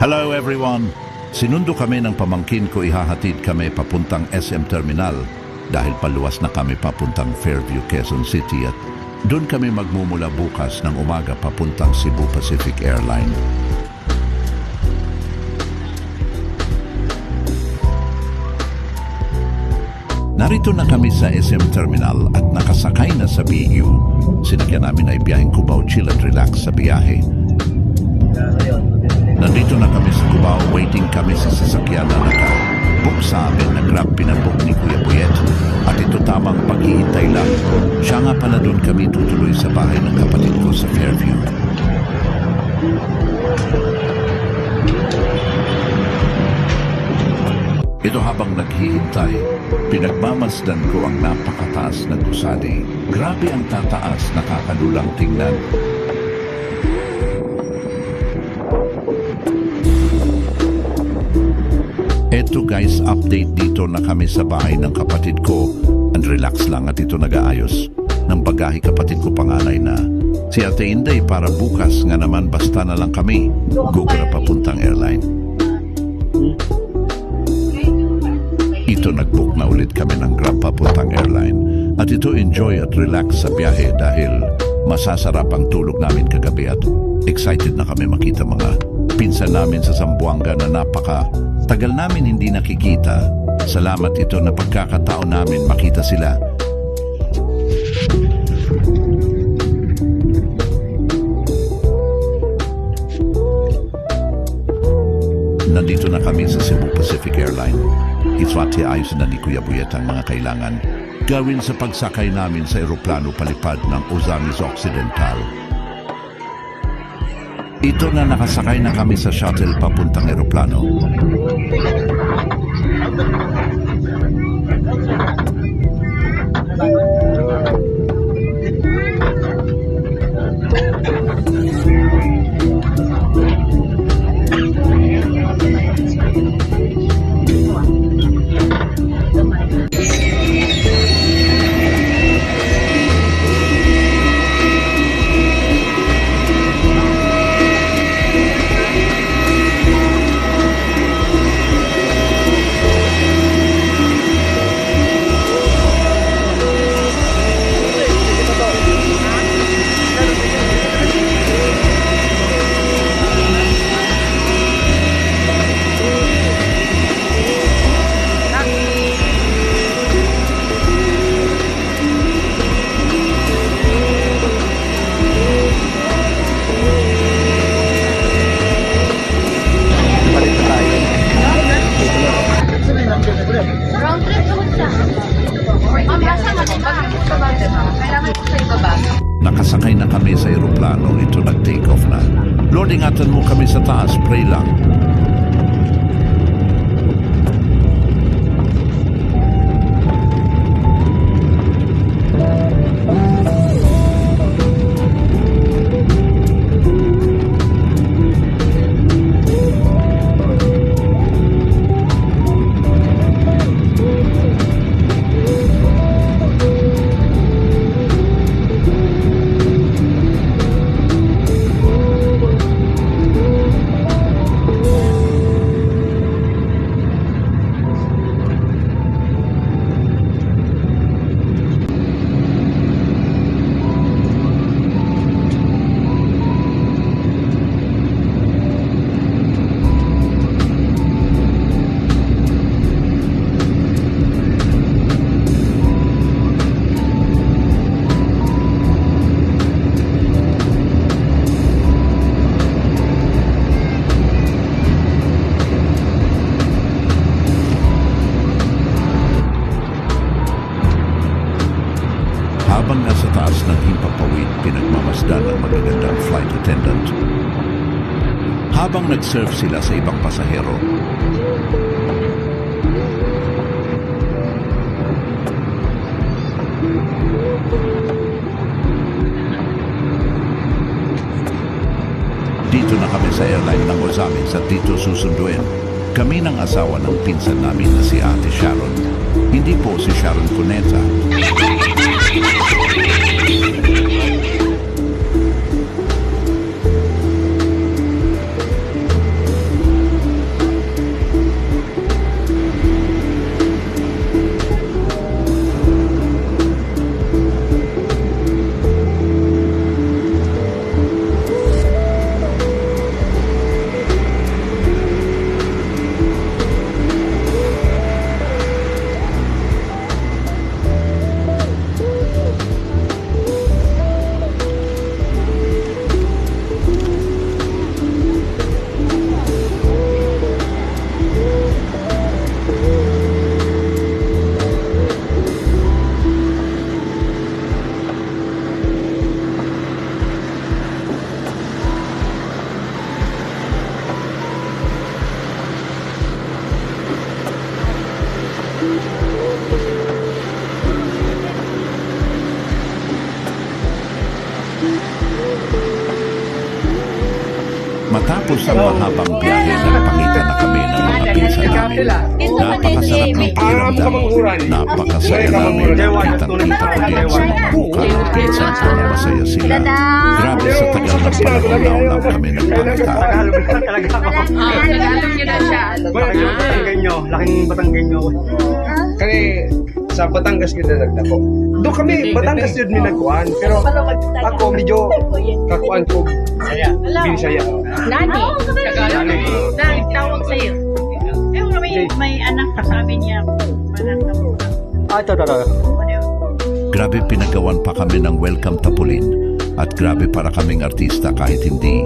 Hello everyone! Sinundo kami ng pamangkin ko, ihahatid kami papuntang SM Terminal dahil paluwas na kami papuntang Fairview, Quezon City at doon kami magmumula bukas ng umaga papuntang Cebu Pacific Airline. Narito na kami sa SM Terminal at nakasakay na sa BU. Sinigyan namin ay biyaheng Cubao, chill at relax sa biyahe. Nandito na kami sa Cubao, waiting kami sa sasakyan na naka-book sa amin na Grab pinabook ni Kuya Buyet. At ito tamang paghihintay lang. Siya nga pala doon kami tutuloy sa bahay ng kapatid ko sa Fairview. Ito habang naghihintay, pinagmamasdan ko ang napakataas na gusali. Grabe ang tataas, nakakalulang tingnan. Eto guys, update dito na kami sa bahay ng kapatid ko. And relax lang at ito nag-aayos ng bagahe kapatid ko panganay na si Ate Inday para bukas nga naman basta na lang kami. Gugura papuntang airline. Ito nag-book na ulit kami ng Grab papuntang airline. At ito enjoy at relax sa biyahe dahil masasarap ang tulog namin kagabi at excited na kami makita mga pinsan namin sa Zamboanga na tagal namin hindi nakikita. Salamat ito na pagkakataon namin makita sila. Nandito na kami sa Cebu Pacific Airline. Iswati ayos na ni Kuya Buyet ang mga kailangan gawin sa pagsakay namin sa eroplano palipad ng Ozamis Occidental. Ito na nakasakay na kami sa shuttle papuntang eroplano. Nakasakay na kami sa eroplano, ito nag-take off na. Lord, ingatan mo kami sa taas, pray lang. Habang nasa taas ng himpapawid, pinagmamasdan ng magagandang flight attendant. Habang nag-serve sila sa ibang pasahero, dito na kami sa airline ng Ozamis at dito susunduin kami ng asawa ng pinsan namin na si Ate Sharon. Hindi po si Sharon Cuneta. sa mahabang biyahe, nagpakita na kami ng mga pinsan namin. Napakasarap ng pakiramdam. Napakasaya namin na kitang-kita ko yan sa mga mukha ng pinsan ko na masaya sila. Grabe sa tagal ng panahon na ulang kami nagpakita. Tagalog niyo na siya. Batanggenyo, laking Batanggenyo. Kani sa Batangas kita nagdako. Do kami Batangas yun mi nagkuan, pero ako medyo kakuan ko Bisaya. Nani? Tagalog. Nani, tawag sa'yo. May anak ka, sabi niya. Anak na po. Ito. Grabe pinagawan pa kami ng welcome tapulin. At grabe para kaming artista kahit hindi.